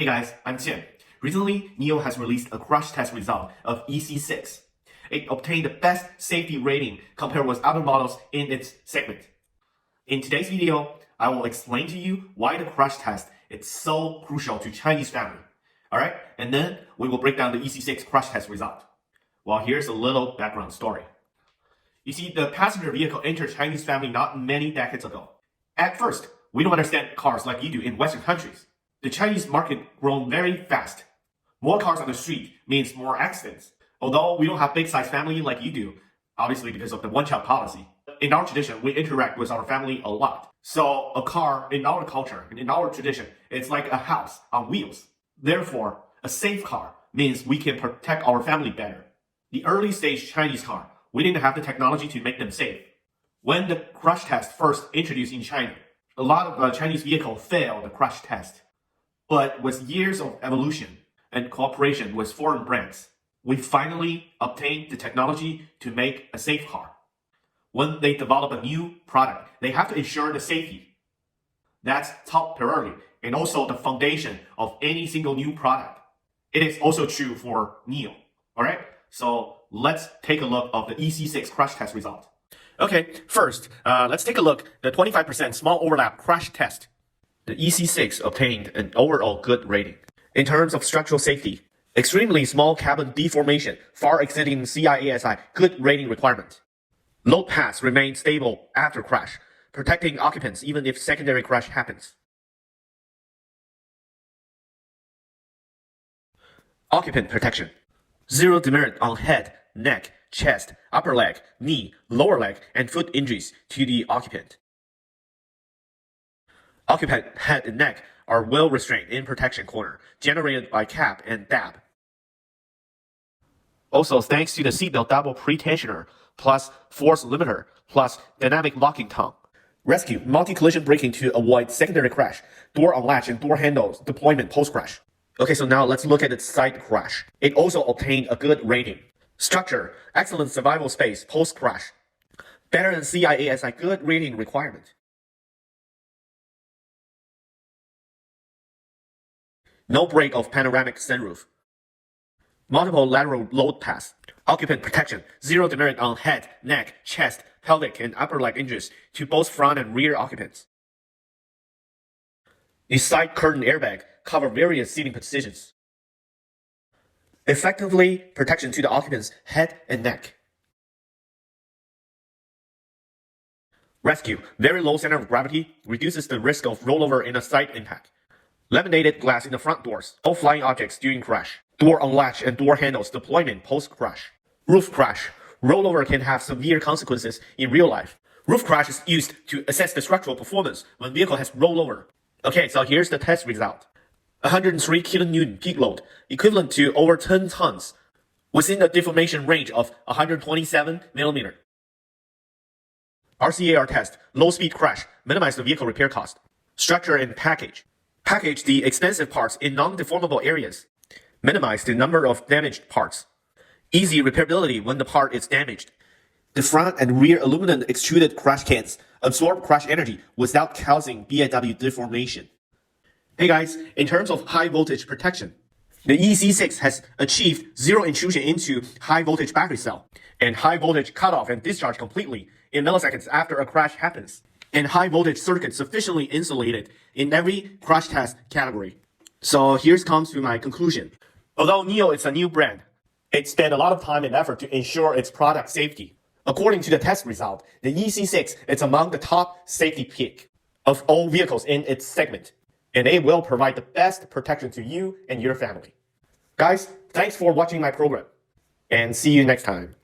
Hey guys, I'm Tim. Recently, NIO has released a crash test result of EC6. It obtained the best safety rating compared with other models in its segment. In today's video, I will explain to you why the crash test is so crucial to Chinese family. Alright, and then we will break down the EC6 crash test result. Well, here's a little background story. You see, the passenger vehicle entered Chinese family not many decades ago. At first, we don't understand cars like you do in Western countries. The Chinese market grown very fast. More cars on the street means more accidents. Although we don't have big size family like you do, obviously because of the one-child policy. In our tradition, we interact with our family a lot. So a car in our culture and in our tradition, it's like a house on wheels. Therefore, a safe car means we can protect our family better. The early stage Chinese car, we didn't have the technology to make them safe. When the crash test first introduced in China, a lot of Chinese vehicles failed the crash test. But with years of evolution and cooperation with foreign brands, we finally obtained the technology to make a safe car. When they develop a new product, they have to ensure the safety. That's top priority and also the foundation of any single new product. It is also true for NIO. Alright, so let's take a look of the EC6 crash test result. Okay, first, let's take a look at the 25% small overlap crash test. The EC6 obtained an overall good rating. In terms of structural safety, extremely small cabin deformation, far exceeding CIASI good rating requirement. Load paths remain stable after crash, protecting occupants even if secondary crash happens. Occupant protection. Zero demerit on head, neck, chest, upper leg, knee, lower leg, and foot injuries to the occupant. Occupant head and neck are well restrained in protection corner, generated by cap and dab. Also, thanks to the seatbelt double pre-tensioner, plus force limiter, plus dynamic locking tongue. Rescue multi-collision braking to avoid secondary crash, door on latch and door handles deployment post-crash. Okay, so now let's look at the side crash. It also obtained a good rating. Structure, excellent survival space post-crash. Better than CIASI good rating requirement. No break of panoramic sunroof. Multiple lateral load paths. Occupant protection. Zero demerit on head, neck, chest, pelvic, and upper leg injuries to both front and rear occupants. The side curtain airbag cover various seating positions. Effectively protection to the occupant's head and neck. Rescue. Very low center of gravity reduces the risk of rollover in a side impact. Laminated glass in the front doors. No flying objects during crash. Door on latch and door handles deployment post-crash. Roof crash. Rollover can have severe consequences in real life. Roof crash is used to assess the structural performance when vehicle has rollover. Okay, so here's the test result. 103 kN peak load, equivalent to over 10 tons, within the deformation range of 127 mm. RCAR test, low speed crash, minimize the vehicle repair cost. Structure and package. Package the expensive parts in non-deformable areas. Minimize the number of damaged parts. Easy repairability when the part is damaged. The front and rear aluminum extruded crash cans absorb crash energy without causing BIW deformation. Hey guys, in terms of high voltage protection, the EC6 has achieved zero intrusion into high voltage battery cell and high voltage cutoff and discharge completely in milliseconds after a crash happens, and high voltage circuit sufficiently insulated in every crash test category. So here's comes to my conclusion. Although NIO is a new brand, it spent a lot of time and effort to ensure its product safety. According to the test result, the EC6 is among the top safety pick of all vehicles in its segment, and it will provide the best protection to you and your family. Guys, thanks for watching my program, and see you next time.